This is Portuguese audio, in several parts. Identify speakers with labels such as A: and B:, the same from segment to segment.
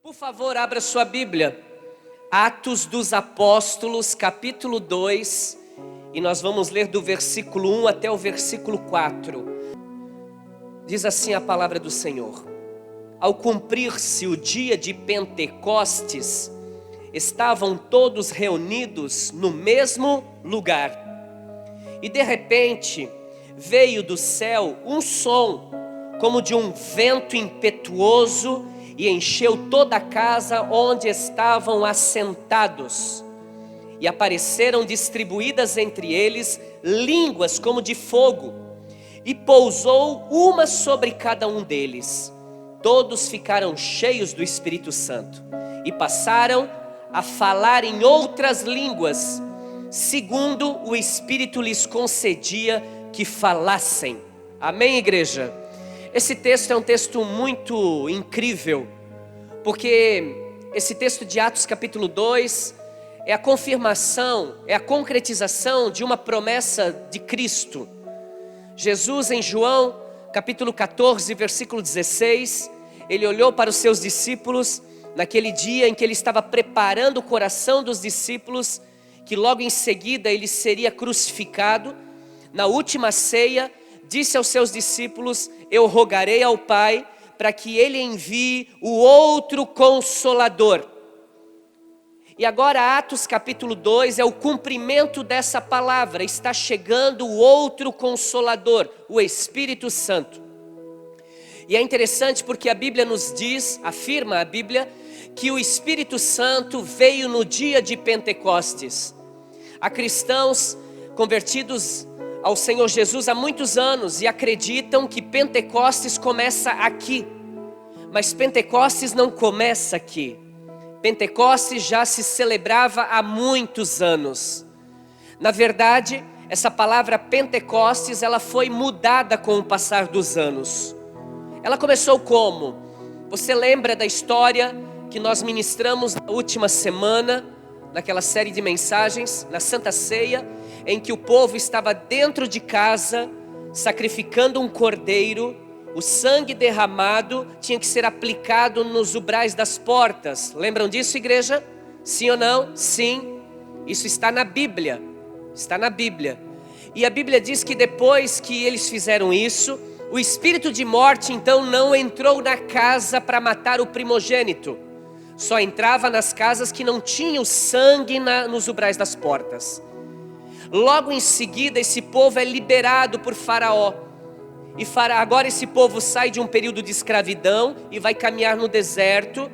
A: Por favor, abra sua Bíblia, Atos dos Apóstolos, capítulo 2, e nós vamos ler do versículo 1 até o versículo 4. Diz assim a palavra do Senhor: Ao cumprir-se o dia de Pentecostes, estavam todos reunidos no mesmo lugar. E de repente, veio do céu um som, como de um vento impetuoso, e encheu toda a casa onde estavam assentados. E apareceram distribuídas entre eles línguas como de fogo, e pousou uma sobre cada um deles. Todos ficaram cheios do Espírito Santo, e passaram a falar em outras línguas, segundo o Espírito lhes concedia que falassem. Amém, igreja? Esse texto é um texto muito incrível, porque esse texto de Atos capítulo 2 é a confirmação, é a concretização de uma promessa de Cristo. Jesus, em João capítulo 14, versículo 16, ele olhou para os seus discípulos naquele dia em que ele estava preparando o coração dos discípulos, que logo em seguida ele seria crucificado. Na última ceia, disse aos seus discípulos: eu rogarei ao Pai para que Ele envie o outro Consolador. E agora Atos capítulo 2 é o cumprimento dessa palavra. Está chegando o outro Consolador, o Espírito Santo. E é interessante porque a Bíblia nos diz, afirma a Bíblia, que o Espírito Santo veio no dia de Pentecostes. Há cristãos convertidos ao Senhor Jesus há muitos anos e acreditam que Pentecostes começa aqui, mas Pentecostes não começa aqui. Pentecostes já se celebrava há muitos anos. Na verdade, essa palavra Pentecostes, ela foi mudada com o passar dos anos. Ela começou como? Você lembra da história que nós ministramos na última semana, naquela série de mensagens, na Santa Ceia, em que o povo estava dentro de casa, sacrificando um cordeiro, o sangue derramado tinha que ser aplicado nos umbrais das portas. Lembram disso, igreja? Sim ou não? Sim. Isso está na Bíblia. Está na Bíblia. E a Bíblia diz que depois que eles fizeram isso, o espírito de morte então não entrou na casa para matar o primogênito. Só entrava nas casas que não tinham sangue nos umbrais das portas. Logo em seguida, esse povo é liberado por Faraó. E agora esse povo sai de um período de escravidão e vai caminhar no deserto.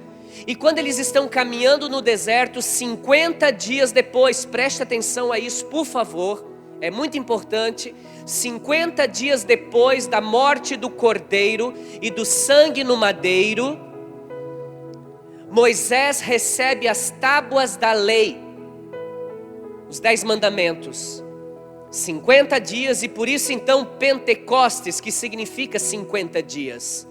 A: E quando eles estão caminhando no deserto, 50 dias depois, preste atenção a isso, por favor, é muito importante. 50 dias depois da morte do cordeiro e do sangue no madeiro, Moisés recebe as tábuas da lei, os 10 mandamentos. 50 dias, e por isso então Pentecostes, que significa 50 dias.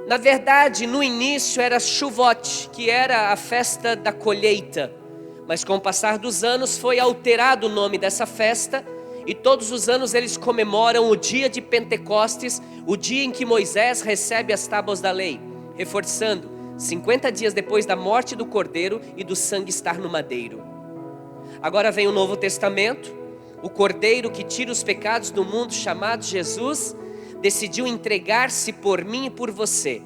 A: Na verdade, no início era Shavuot, que era a festa da colheita, mas com o passar dos anos foi alterado o nome dessa festa, e todos os anos eles comemoram o dia de Pentecostes, o dia em que Moisés recebe as tábuas da lei, reforçando, 50 dias depois da morte do cordeiro e do sangue estar no madeiro. Agora vem o Novo Testamento. O cordeiro que tira os pecados do mundo, chamado Jesus, decidiu entregar-se por mim e por você.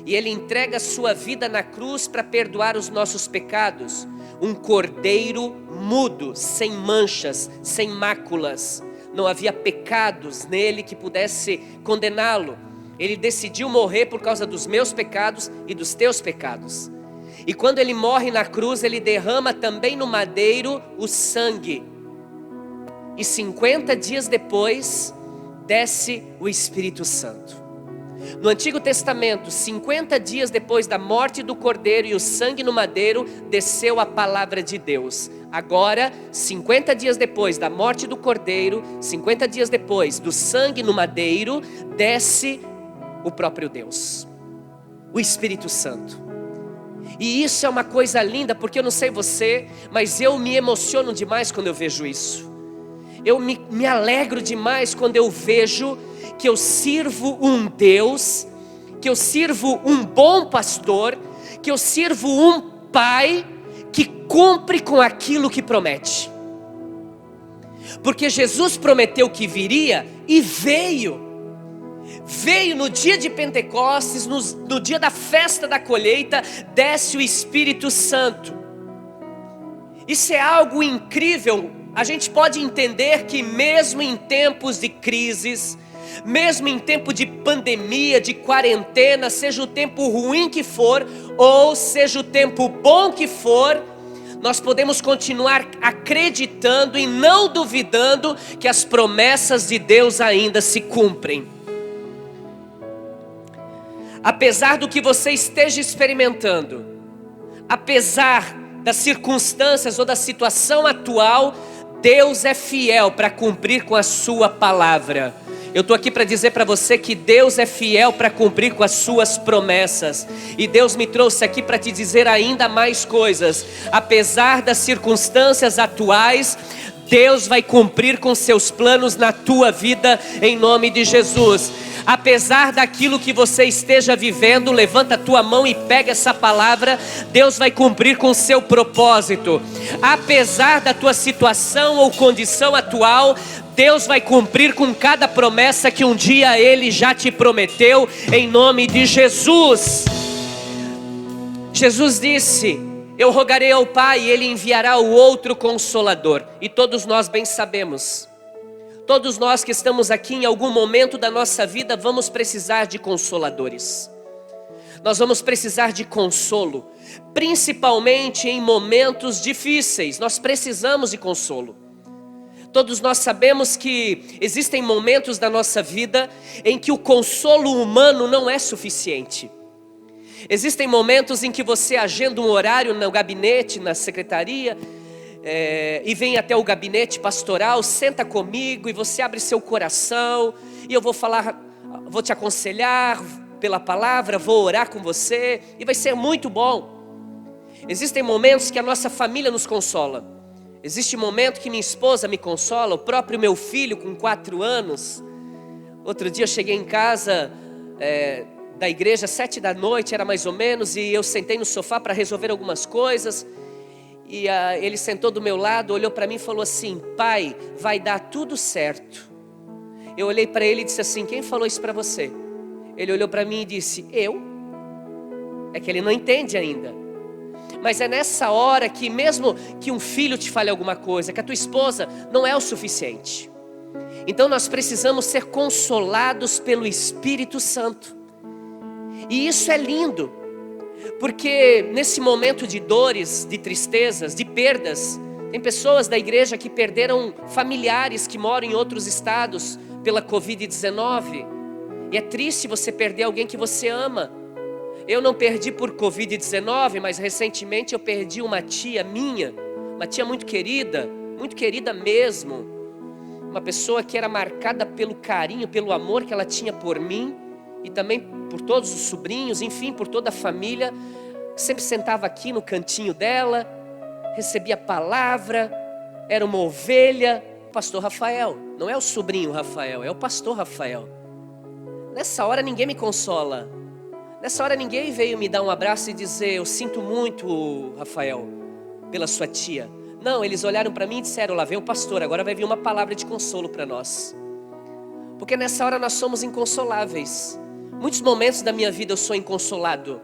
A: E ele entrega a sua vida na cruz para perdoar os nossos pecados. Um cordeiro mudo, sem manchas, sem máculas. Não havia pecados nele que pudesse condená-lo. Ele decidiu morrer por causa dos meus pecados e dos teus pecados. E quando ele morre na cruz, ele derrama também no madeiro o sangue. E 50 dias depois, desce o Espírito Santo. No Antigo Testamento, 50 dias depois da morte do cordeiro e o sangue no madeiro, desceu a palavra de Deus. Agora, 50 dias depois da morte do cordeiro, 50 dias depois do sangue no madeiro, desce o próprio Deus, o Espírito Santo. E isso é uma coisa linda, porque eu não sei você, mas eu me emociono demais quando eu vejo isso. Eu me alegro demais quando eu vejo que eu sirvo um Deus, que eu sirvo um bom pastor, que eu sirvo um Pai que cumpre com aquilo que promete. Porque Jesus prometeu que viria e veio. Veio no dia de Pentecostes, no dia da festa da colheita, desce o Espírito Santo. Isso é algo incrível. A gente pode entender que mesmo em tempos de crises, mesmo em tempo de pandemia, de quarentena, seja o tempo ruim que for, ou seja o tempo bom que for, nós podemos continuar acreditando e não duvidando que as promessas de Deus ainda se cumprem. Apesar do que você esteja experimentando, apesar das circunstâncias ou da situação atual, Deus é fiel para cumprir com a sua palavra. Eu estou aqui para dizer para você que Deus é fiel para cumprir com as suas promessas. E Deus me trouxe aqui para te dizer ainda mais coisas. Apesar das circunstâncias atuais, Deus vai cumprir com seus planos na tua vida, em nome de Jesus. Apesar daquilo que você esteja vivendo, levanta a tua mão e pega essa palavra. Deus vai cumprir com o seu propósito. Apesar da tua situação ou condição atual, Deus vai cumprir com cada promessa que um dia Ele já te prometeu, em nome de Jesus. Jesus disse: eu rogarei ao Pai e Ele enviará o outro Consolador. E todos nós bem sabemos, todos nós que estamos aqui em algum momento da nossa vida vamos precisar de consoladores. Nós vamos precisar de consolo, principalmente em momentos difíceis. Nós precisamos de consolo. Todos nós sabemos que existem momentos da nossa vida em que o consolo humano não é suficiente. Existem momentos em que você agenda um horário no gabinete, na secretaria, e vem até o gabinete pastoral, senta comigo e você abre seu coração, e eu vou falar, vou te aconselhar pela palavra, vou orar com você, e vai ser muito bom. Existem momentos que a nossa família nos consola. Existe momento que minha esposa me consola, o próprio meu filho com 4 anos. Outro dia eu cheguei em casa da igreja, 7 da noite, era mais ou menos, e eu sentei no sofá para resolver algumas coisas. E ele sentou do meu lado, olhou para mim e falou assim: pai, vai dar tudo certo. Eu olhei para ele e disse assim: quem falou isso para você? Ele olhou para mim e disse: eu? É que ele não entende ainda. Mas é nessa hora que mesmo que um filho te fale alguma coisa, que a tua esposa, não é o suficiente. Então nós precisamos ser consolados pelo Espírito Santo. E isso é lindo, porque nesse momento de dores, de tristezas, de perdas, tem pessoas da igreja que perderam familiares que moram em outros estados pela Covid-19. E é triste você perder alguém que você ama. Eu não perdi por Covid-19, mas recentemente eu perdi uma tia minha, uma tia muito querida mesmo. Uma pessoa que era marcada pelo carinho, pelo amor que ela tinha por mim e também por todos os sobrinhos, enfim, por toda a família. Sempre sentava aqui no cantinho dela, recebia a palavra, era uma ovelha. Pastor Rafael, não é o sobrinho Rafael, é o pastor Rafael. Nessa hora ninguém me consola. Nessa hora ninguém veio me dar um abraço e dizer: eu sinto muito, Rafael, pela sua tia. Não, eles olharam para mim e disseram: lá vem o pastor, agora vai vir uma palavra de consolo para nós. Porque nessa hora nós somos inconsoláveis. Muitos momentos da minha vida eu sou inconsolado,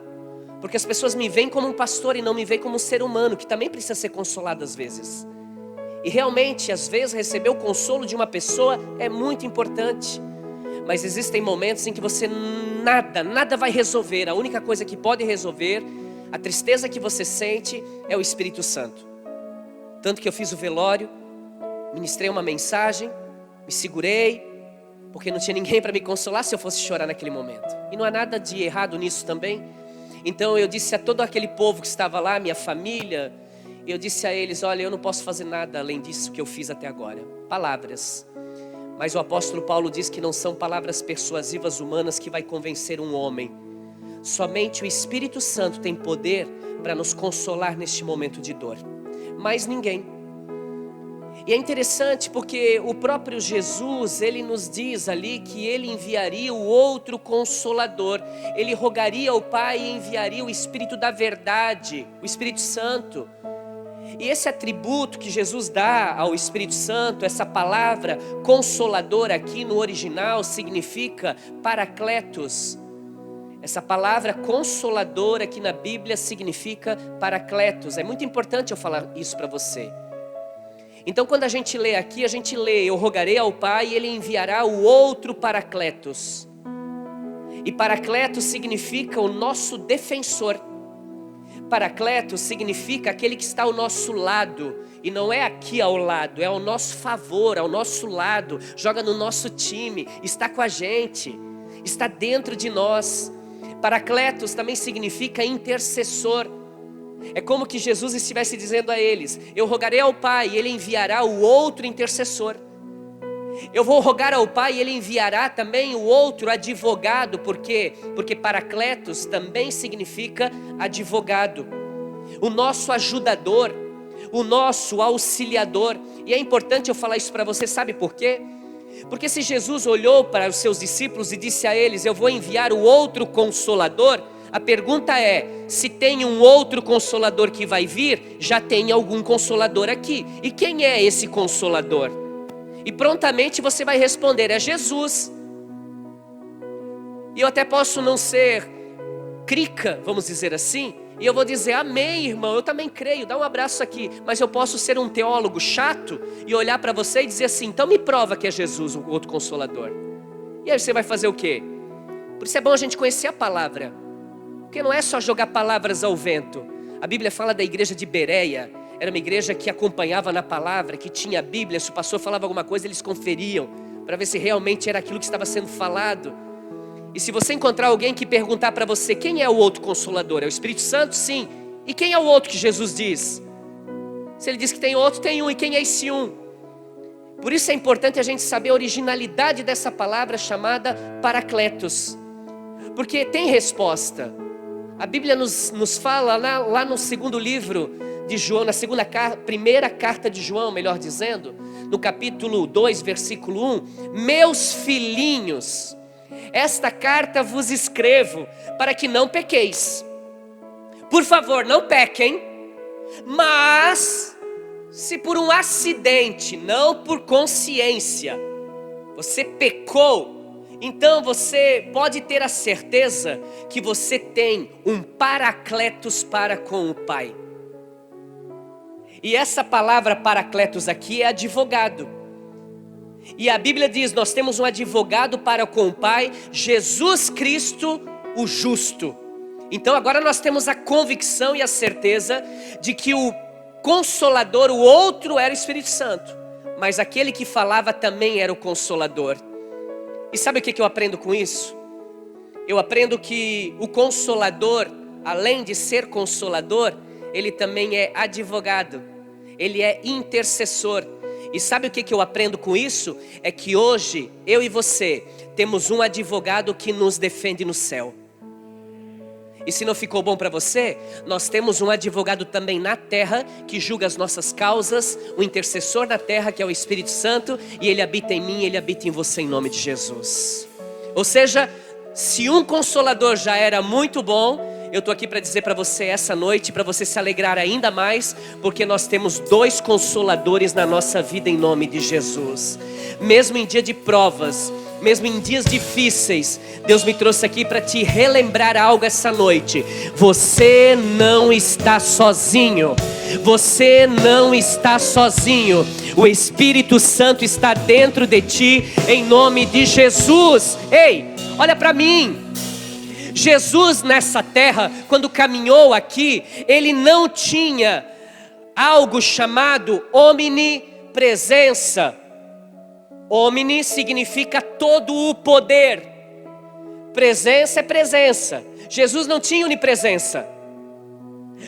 A: porque as pessoas me veem como um pastor e não me veem como um ser humano, que também precisa ser consolado às vezes. E realmente, às vezes, receber o consolo de uma pessoa é muito importante. Mas existem momentos em que você nada vai resolver. A única coisa que pode resolver a tristeza que você sente é o Espírito Santo. Tanto que eu fiz o velório, ministrei uma mensagem, me segurei, porque não tinha ninguém para me consolar se eu fosse chorar naquele momento. E não há nada de errado nisso também. Então eu disse a todo aquele povo que estava lá, minha família, eu disse a eles: olha, eu não posso fazer nada além disso que eu fiz até agora. Palavras. Mas o apóstolo Paulo diz que não são palavras persuasivas humanas que vai convencer um homem. Somente o Espírito Santo tem poder para nos consolar neste momento de dor. Mais ninguém. E é interessante porque o próprio Jesus, ele nos diz ali que ele enviaria o outro Consolador. Ele rogaria ao Pai e enviaria o Espírito da verdade, o Espírito Santo. E esse atributo que Jesus dá ao Espírito Santo, essa palavra Consolador aqui no original significa Paracletos. Essa palavra Consolador aqui na Bíblia significa Paracletos. É muito importante eu falar isso para você. Então quando a gente lê aqui, a gente lê: eu rogarei ao Pai e Ele enviará o outro Paracletos. E Paracletos significa o nosso defensor. Paracletos significa aquele que está ao nosso lado. E não é aqui ao lado, é ao nosso favor, ao nosso lado. Joga no nosso time, está com a gente, está dentro de nós. Paracletos também significa intercessor. É como que Jesus estivesse dizendo a eles: eu rogarei ao Pai e Ele enviará o outro intercessor. Eu vou rogar ao Pai e Ele enviará também o outro advogado. Por quê? Porque Paracletos também significa advogado. O nosso ajudador, o nosso auxiliador. E é importante eu falar isso para você, sabe por quê? Porque se Jesus olhou para os seus discípulos e disse a eles: eu vou enviar o outro Consolador, a pergunta é: se tem um outro Consolador que vai vir, já tem algum Consolador aqui. E quem é esse Consolador? E prontamente você vai responder: é Jesus. E eu até posso não ser crica, vamos dizer assim, e eu vou dizer: amém, irmão, eu também creio, dá um abraço aqui. Mas eu posso ser um teólogo chato e olhar para você e dizer assim: então me prova que é Jesus o outro Consolador. E aí você vai fazer o quê? Por isso é bom a gente conhecer a palavra, porque não é só jogar palavras ao vento. A Bíblia fala da igreja de Bereia. Era uma igreja que acompanhava na palavra, que tinha a Bíblia. Se o pastor falava alguma coisa, eles conferiam para ver se realmente era aquilo que estava sendo falado. E se você encontrar alguém que perguntar para você: quem é o outro Consolador? É o Espírito Santo? Sim. E quem é o outro que Jesus diz? Se ele diz que tem outro, tem um. E quem é esse um? Por isso é importante a gente saber a originalidade dessa palavra chamada Paracletos, porque tem resposta. A Bíblia nos fala lá no segundo livro de João, na primeira carta de João, melhor dizendo, no capítulo 2, versículo 1: meus filhinhos, esta carta vos escrevo para que não pequeis. Por favor, não pequem. Mas se por um acidente, não por consciência, você pecou, então você pode ter a certeza que você tem um Paracletos para com o Pai. E essa palavra Paracletos aqui é advogado. E a Bíblia diz: nós temos um advogado para com o Pai, Jesus Cristo, o justo. Então agora nós temos a convicção e a certeza de que o Consolador, o outro, era o Espírito Santo, mas aquele que falava também era o Consolador. E sabe o que eu aprendo com isso? Eu aprendo que o Consolador, além de ser Consolador, ele também é advogado, ele é intercessor. E sabe o que eu aprendo com isso? É que hoje, eu e você, temos um advogado que nos defende no céu. E se não ficou bom para você, nós temos um advogado também na terra, que julga as nossas causas, um intercessor na terra, que é o Espírito Santo, e ele habita em mim, ele habita em você, em nome de Jesus. Ou seja, se um Consolador já era muito bom, eu estou aqui para dizer para você essa noite, para você se alegrar ainda mais, porque nós temos 2 Consoladores na nossa vida, em nome de Jesus. Mesmo em dia de provas, mesmo em dias difíceis, Deus me trouxe aqui para te relembrar algo essa noite. Você não está sozinho. Você não está sozinho. O Espírito Santo está dentro de ti, em nome de Jesus. Ei, olha para mim. Jesus nessa terra, quando caminhou aqui, ele não tinha algo chamado omnipresença. Omni significa todo o poder. Presença é presença. Jesus não tinha onipresença.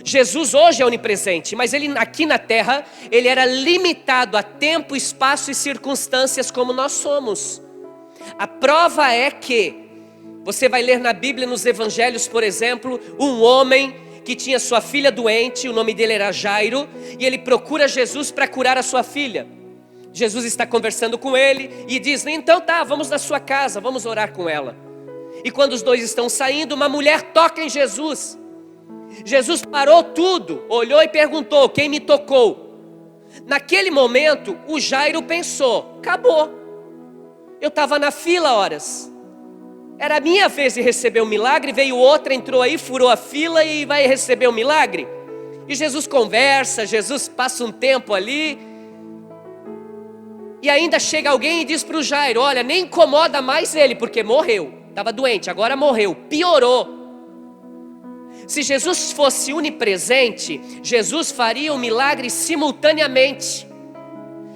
A: Jesus hoje é onipresente, mas ele aqui na terra, ele era limitado a tempo, espaço e circunstâncias como nós somos. A prova é que você vai ler na Bíblia, nos evangelhos, por exemplo, um homem que tinha sua filha doente, o nome dele era Jairo, e ele procura Jesus para curar a sua filha. Jesus está conversando com ele e diz: então tá, vamos na sua casa, vamos orar com ela. E quando os dois estão saindo, uma mulher toca em Jesus. Jesus parou tudo, olhou e perguntou: quem me tocou? Naquele momento, o Jairo pensou: acabou, eu estava na fila horas, era a minha vez de receber o milagre, veio outra, entrou aí, furou a fila e vai receber o milagre. E Jesus conversa, Jesus passa um tempo ali, e ainda chega alguém e diz para o Jairo: olha, nem incomoda mais ele, porque morreu, estava doente, agora morreu, piorou. Se Jesus fosse onipresente, Jesus faria o milagre simultaneamente.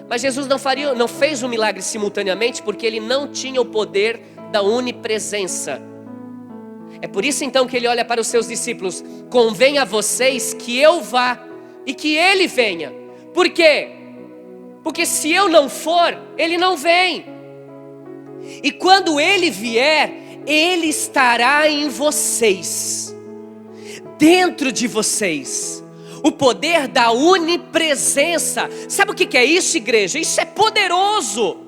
A: Mas Jesus não fez o milagre simultaneamente, porque ele não tinha o poder da onipresença. É por isso então que ele olha para os seus discípulos: convém a vocês que eu vá e que ele venha. Por quê? Porque se eu não for, ele não vem. E quando ele vier, ele estará em vocês, dentro de vocês. O poder da onipresença. Sabe o que é isso, igreja? Isso é poderoso.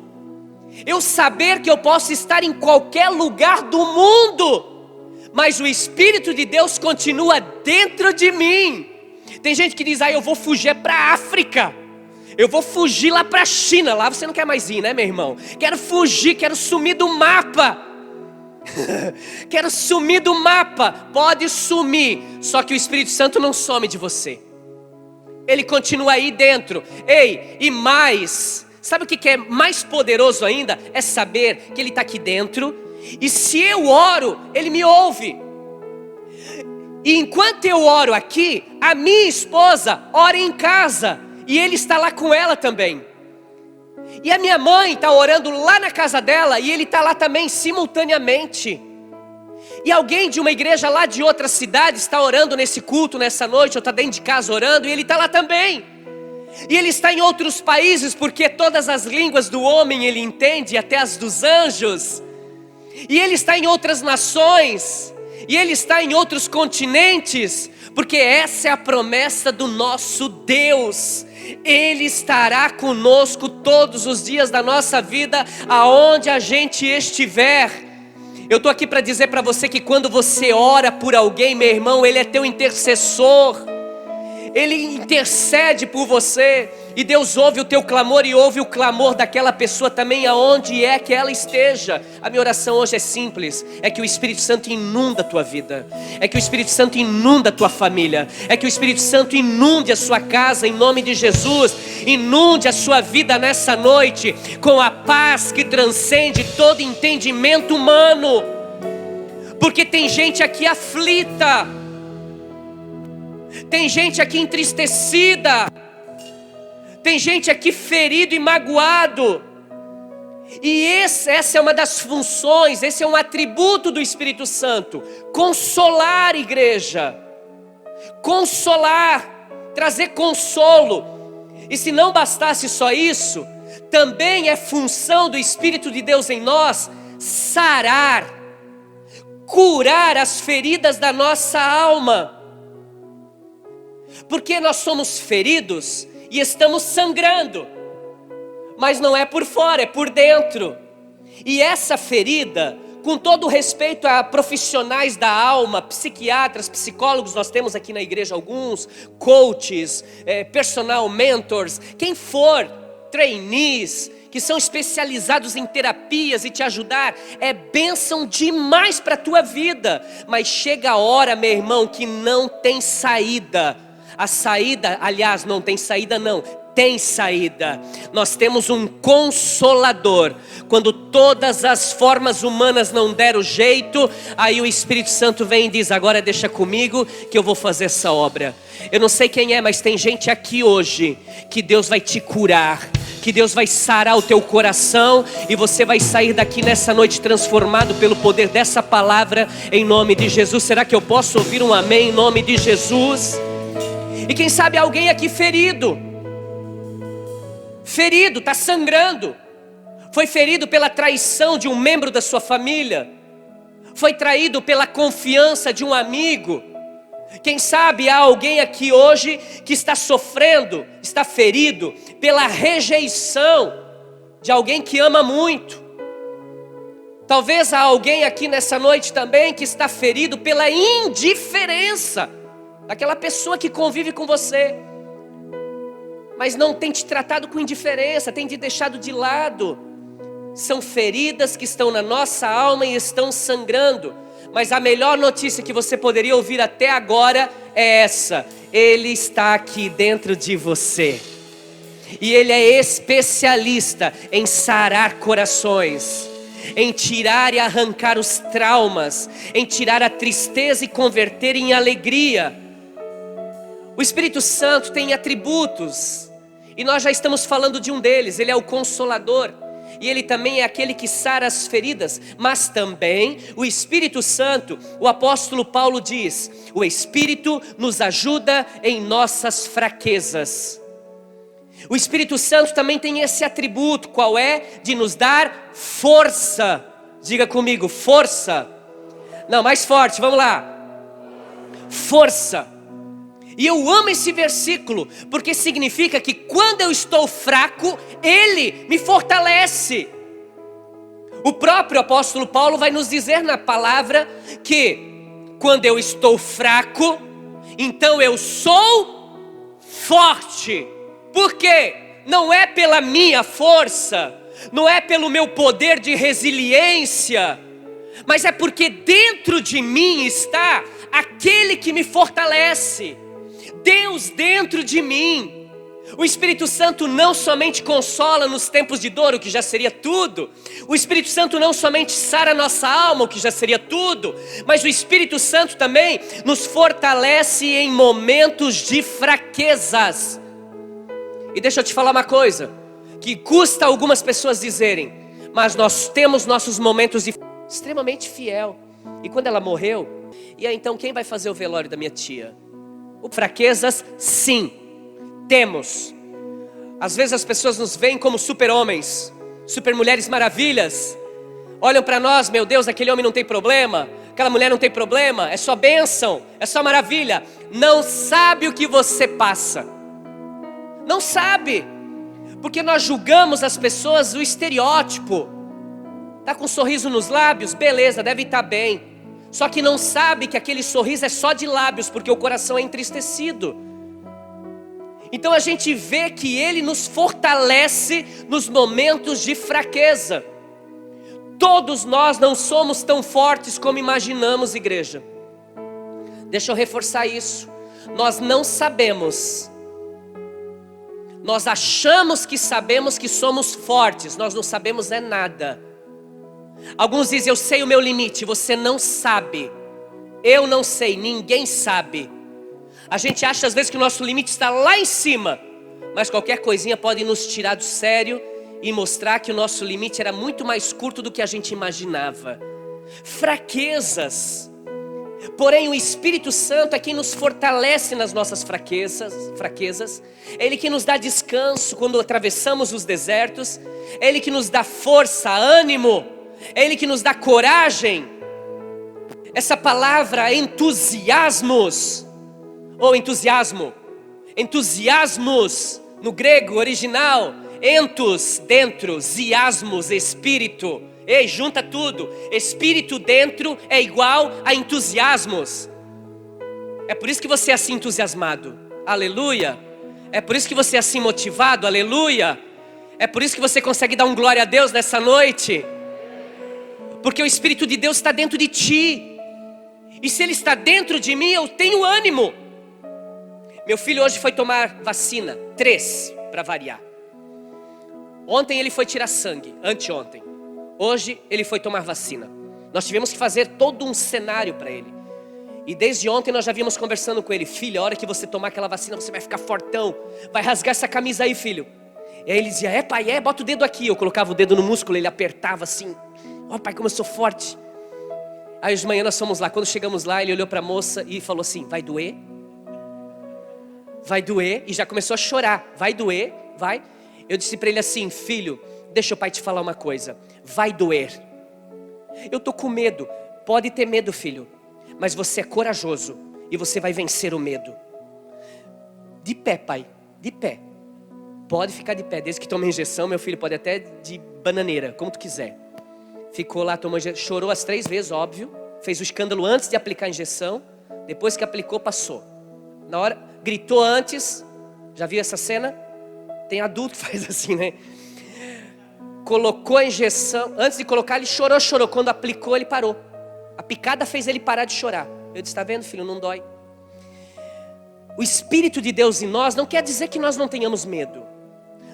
A: Eu saber que eu posso estar em qualquer lugar do mundo, mas o Espírito de Deus continua dentro de mim. Tem gente que diz: eu vou fugir para a África, eu vou fugir lá para a China. Lá você não quer mais ir, né, meu irmão? Quero fugir, quero sumir do mapa. Quero sumir do mapa. Pode sumir, só que o Espírito Santo não some de você, ele continua aí dentro. Ei, e mais, sabe o que é mais poderoso ainda? É saber que ele está aqui dentro, e se eu oro, ele me ouve. E enquanto eu oro aqui, a minha esposa ora em casa, e ele está lá com ela também. E a minha mãe está orando lá na casa dela, e ele está lá também simultaneamente. E alguém de uma igreja lá de outra cidade está orando nesse culto, nessa noite, ou está dentro de casa orando, e ele está lá também. E ele está em outros países, porque todas as línguas do homem ele entende, até as dos anjos. E ele está em outras nações, e ele está em outros continentes, porque essa é a promessa do nosso Deus. Ele estará conosco todos os dias da nossa vida, aonde a gente estiver. Eu estou aqui para dizer para você que quando você ora por alguém, meu irmão, ele é teu intercessor. Ele intercede por você, e Deus ouve o teu clamor e ouve o clamor daquela pessoa também, aonde é que ela esteja. A minha oração hoje é simples: é que o Espírito Santo inunda a tua vida, é que o Espírito Santo inunda a tua família, é que o Espírito Santo inunde a sua casa, em nome de Jesus. Inunde a sua vida nessa noite com a paz que transcende todo entendimento humano, porque tem gente aqui aflita, tem gente aqui entristecida, tem gente aqui ferido e magoado. E essa é uma das funções, esse é um atributo do Espírito Santo: consolar, igreja. Consolar, trazer consolo. E se não bastasse só isso, também é função do Espírito de Deus em nós sarar, curar as feridas da nossa alma. Porque nós somos feridos e estamos sangrando, mas não é por fora, é por dentro. E essa ferida, com todo respeito a profissionais da alma, psiquiatras, psicólogos, nós temos aqui na igreja alguns, coaches, personal mentors, quem for, trainees, que são especializados em terapias e te ajudar, é bênção demais para a tua vida. Mas chega a hora, meu irmão, que não tem saída. A saída, aliás, não tem saída não, tem saída. Nós temos um consolador. Quando todas as formas humanas não deram jeito, aí o Espírito Santo vem e diz: agora deixa comigo que eu vou fazer essa obra. Eu não sei quem é, mas tem gente aqui hoje que Deus vai te curar, que Deus vai sarar o teu coração, e você vai sair daqui nessa noite transformado pelo poder dessa palavra, em nome de Jesus. Será que eu posso ouvir um amém em nome de Jesus? E quem sabe alguém aqui ferido, está sangrando, foi ferido pela traição de um membro da sua família, foi traído pela confiança de um amigo, Quem sabe há alguém aqui hoje que está sofrendo, está ferido pela rejeição de alguém que ama muito. Talvez há alguém aqui nessa noite também que está ferido pela indiferença daquela pessoa que convive com você, mas não tem te tratado com indiferença, tem te deixado de lado. São feridas que estão na nossa alma e estão sangrando. Mas a melhor notícia que você poderia ouvir até agora é essa: Ele está aqui dentro de você. E Ele é especialista em sarar corações, em tirar e arrancar os traumas, em tirar a tristeza e converter em alegria. O Espírito Santo tem atributos, e nós já estamos falando de um deles. Ele é o Consolador, e Ele também é aquele que sara as feridas. Mas também o Espírito Santo, o apóstolo Paulo diz, o Espírito nos ajuda em nossas fraquezas. O Espírito Santo também tem esse atributo, qual é? De nos dar força. Diga comigo, força. Não, mais forte, vamos lá. Força. E eu amo esse versículo, porque significa que quando eu estou fraco, Ele me fortalece. O próprio apóstolo Paulo vai nos dizer na palavra que quando eu estou fraco, então eu sou forte. Por quê? Não é pela minha força, não é pelo meu poder de resiliência, mas é porque dentro de mim está aquele que me fortalece. Deus dentro de mim. O Espírito Santo não somente consola nos tempos de dor, o que já seria tudo. O Espírito Santo não somente sara a nossa alma, o que já seria tudo. Mas o Espírito Santo também nos fortalece em momentos de fraquezas. E deixa eu te falar uma coisa, que custa algumas pessoas dizerem, mas nós temos nossos momentos de extremamente fiel. E quando ela morreu, e aí então quem vai fazer o velório da minha tia? Fraquezas, sim, temos. Às vezes as pessoas nos veem como super-homens, super-mulheres maravilhas. Olham para nós, meu Deus, aquele homem não tem problema, aquela mulher não tem problema, é só bênção, é só maravilha. Não sabe o que você passa. Não sabe, porque nós julgamos as pessoas o estereótipo. Tá com um sorriso nos lábios, beleza, deve estar bem. Só que não sabe que aquele sorriso é só de lábios, porque o coração é entristecido. Então a gente vê que Ele nos fortalece nos momentos de fraqueza. Todos nós não somos tão fortes como imaginamos, igreja. Deixa eu reforçar isso. Nós não sabemos. Nós achamos que sabemos que somos fortes, nós não sabemos é nada. Alguns dizem, eu sei o meu limite, você não sabe. Eu não sei, ninguém sabe. A gente acha às vezes que o nosso limite está lá em cima, mas qualquer coisinha pode nos tirar do sério e mostrar que o nosso limite era muito mais curto do que a gente imaginava. Fraquezas. Porém o Espírito Santo é quem nos fortalece nas nossas fraquezas. É Ele que nos dá descanso quando atravessamos os desertos. É Ele que nos dá força, ânimo. É Ele que nos dá coragem. Essa palavra entusiasmos, ou entusiasmo, entusiasmos no grego original, entus, dentro, ziasmos, espírito. Ei, junta tudo. Espírito dentro é igual a entusiasmos. É por isso que você é assim entusiasmado. Aleluia. É por isso que você é assim motivado. Aleluia. É por isso que você consegue dar um glória a Deus nessa noite. Porque o Espírito de Deus está dentro de ti. E se Ele está dentro de mim, eu tenho ânimo. Meu filho hoje foi tomar vacina, 3 para variar. Ontem ele foi tirar sangue, anteontem. Hoje ele foi tomar vacina. Nós tivemos que fazer todo um cenário para ele. E desde ontem nós já vimos conversando com ele. Filho, a hora que você tomar aquela vacina, você vai ficar fortão. Vai rasgar essa camisa aí, filho. E aí ele dizia, é pai, bota o dedo aqui. Eu colocava o dedo no músculo, ele apertava assim. Ó pai, como eu sou forte. Aí de manhã nós fomos lá. Quando chegamos lá, ele olhou para a moça e falou assim, vai doer? Vai doer? E já começou a chorar. Vai doer? Vai? Eu disse para ele assim, filho, deixa o pai te falar uma coisa. Vai doer. Eu tô com medo. Pode ter medo, filho. Mas você é corajoso. e você vai vencer o medo. De pé, pai, de pé. Pode ficar de pé, desde que tome injeção, meu filho pode até de bananeira, como tu quiser. Ficou lá, tomou injeção, chorou as 3 vezes, óbvio. Fez o escândalo antes de aplicar a injeção. Depois que aplicou, passou. Na hora, gritou antes. Já viu essa cena? Tem adulto que faz assim, né? Colocou a injeção, antes de colocar ele chorou. Quando aplicou ele parou. A picada fez ele parar de chorar. Eu disse, está vendo, filho, não dói. O Espírito de Deus em nós não quer dizer que nós não tenhamos medo.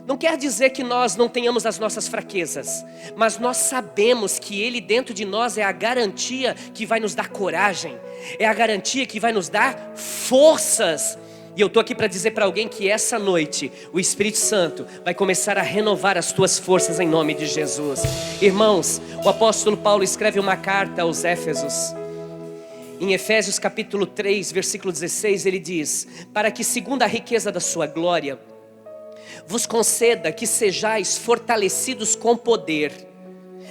A: Não quer dizer que nós não tenhamos as nossas fraquezas. Mas nós sabemos que Ele dentro de nós é a garantia que vai nos dar coragem. É a garantia que vai nos dar forças. E eu estou aqui para dizer para alguém que essa noite o Espírito Santo vai começar a renovar as tuas forças em nome de Jesus. Irmãos, o apóstolo Paulo escreve uma carta aos Éfesos. Em Efésios capítulo 3, versículo 16, ele diz: para que segundo a riqueza da sua glória, vos conceda que sejais fortalecidos com poder,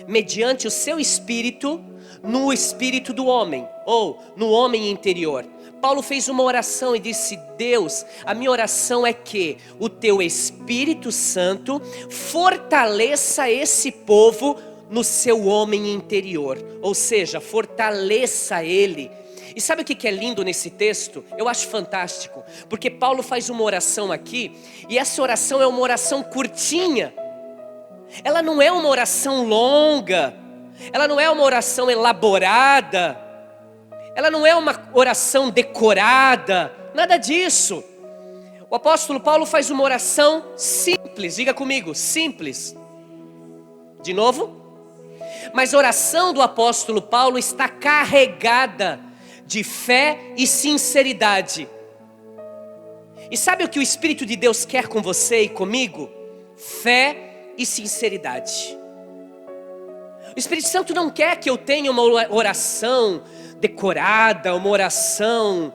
A: mediante o seu Espírito, no espírito do homem, ou no homem interior. Paulo fez uma oração e disse: Deus, a minha oração é que o teu Espírito Santo fortaleça esse povo no seu homem interior. Ou seja, fortaleça ele. E sabe o que é lindo nesse texto? Eu acho fantástico, porque Paulo faz uma oração aqui, e essa oração é uma oração curtinha. Ela não é uma oração longa, ela não é uma oração elaborada, ela não é uma oração decorada, nada disso. O apóstolo Paulo faz uma oração simples, diga comigo, simples. De novo? Mas a oração do apóstolo Paulo está carregada de fé e sinceridade. E sabe o que o Espírito de Deus quer com você e comigo? Fé e sinceridade. O Espírito Santo não quer que eu tenha uma oração decorada, uma oração...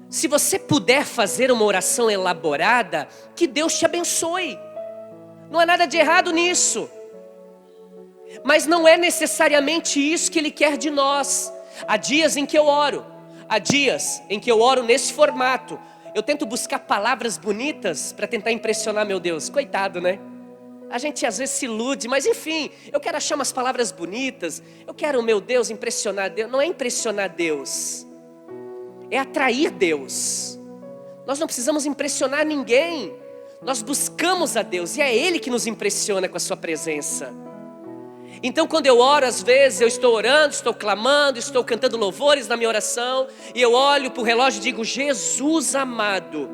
A: Se você puder fazer uma oração elaborada, que Deus te abençoe. Não há nada de errado nisso. Mas não é necessariamente isso que Ele quer de nós. Há dias em que eu oro. Há dias em que eu oro nesse formato. Eu tento buscar palavras bonitas para tentar impressionar meu Deus. Coitado, né? A gente às vezes se ilude, mas enfim, eu quero achar umas palavras bonitas. Eu quero, meu Deus, impressionar Deus. Não é impressionar Deus, é atrair Deus. Nós não precisamos impressionar ninguém. Nós buscamos a Deus e é Ele que nos impressiona com a sua presença. Então quando eu oro, às vezes eu estou orando, estou clamando, estou cantando louvores na minha oração, e eu olho para o relógio e digo: Jesus amado,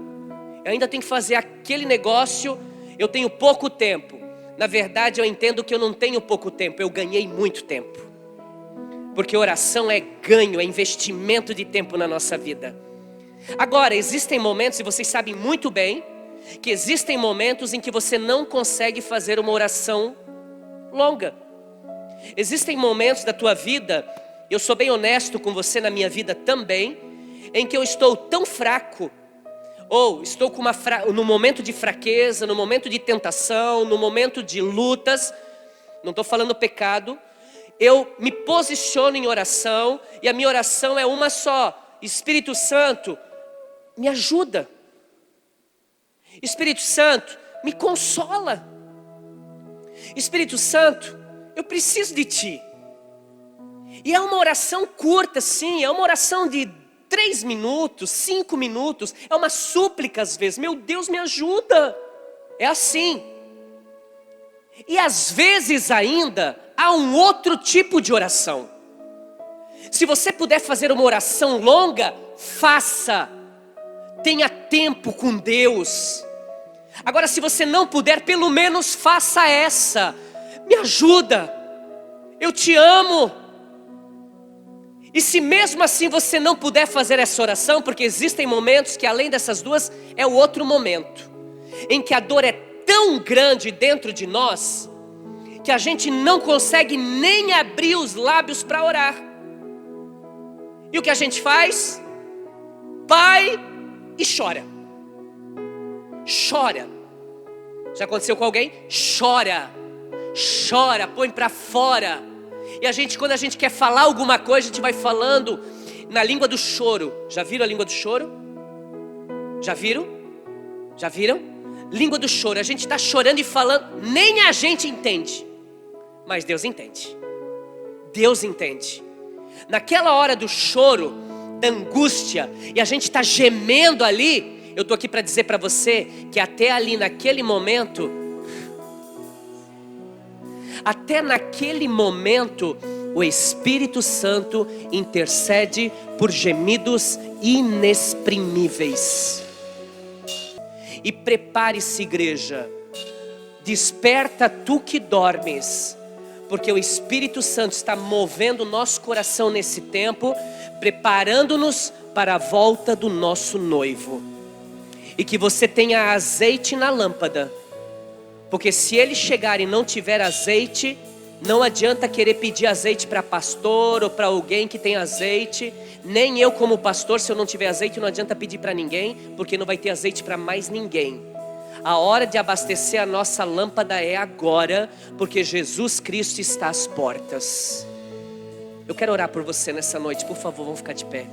A: eu ainda tenho que fazer aquele negócio, eu tenho pouco tempo. Na verdade eu entendo que eu não tenho pouco tempo, eu ganhei muito tempo. Porque oração é ganho, é investimento de tempo na nossa vida. Agora, existem momentos, e vocês sabem muito bem, que existem momentos em que você não consegue fazer uma oração longa. Existem momentos da tua vida, eu sou bem honesto com você, na minha vida também, em que eu estou tão fraco, ou estou com no momento de fraqueza, no momento de tentação, no momento de lutas, não estou falando pecado, eu me posiciono em oração, e a minha oração é uma só: Espírito Santo, me ajuda. Espírito Santo, me consola. Espírito Santo, eu preciso de Ti. E é uma oração curta, sim, é uma oração de 3 minutos, 5 minutos, é uma súplica às vezes: meu Deus, me ajuda. É assim. E às vezes ainda há um outro tipo de oração. Se você puder fazer uma oração longa, faça. Tenha tempo com Deus. Agora, se você não puder, pelo menos faça essa: me ajuda, eu te amo. E se mesmo assim você não puder fazer essa oração, porque existem momentos que além dessas duas, é o outro momento, em que a dor é tão grande dentro de nós, que a gente não consegue nem abrir os lábios para orar. E o que a gente faz? Vai e chora. Chora. Já aconteceu com alguém? Chora. Chora, põe para fora. E a gente, quando a gente quer falar alguma coisa, a gente vai falando na língua do choro. Já viram a língua do choro? Já viram? Já viram? Língua do choro. A gente está chorando e falando, nem a gente entende, mas Deus entende. Deus entende. Naquela hora do choro, da angústia, e a gente está gemendo ali, eu estou aqui para dizer para você que até ali naquele momento, o Espírito Santo intercede por gemidos inexprimíveis. E prepare-se, igreja, desperta tu que dormes, porque o Espírito Santo está movendo o nosso coração nesse tempo, preparando-nos para a volta do nosso noivo. E que você tenha azeite na lâmpada, porque se ele chegar e não tiver azeite, não adianta querer pedir azeite para pastor ou para alguém que tem azeite. Nem eu como pastor, se eu não tiver azeite, não adianta pedir para ninguém, porque não vai ter azeite para mais ninguém. A hora de abastecer a nossa lâmpada é agora, porque Jesus Cristo está às portas. Eu quero orar por você nessa noite, por favor, vamos ficar de pé.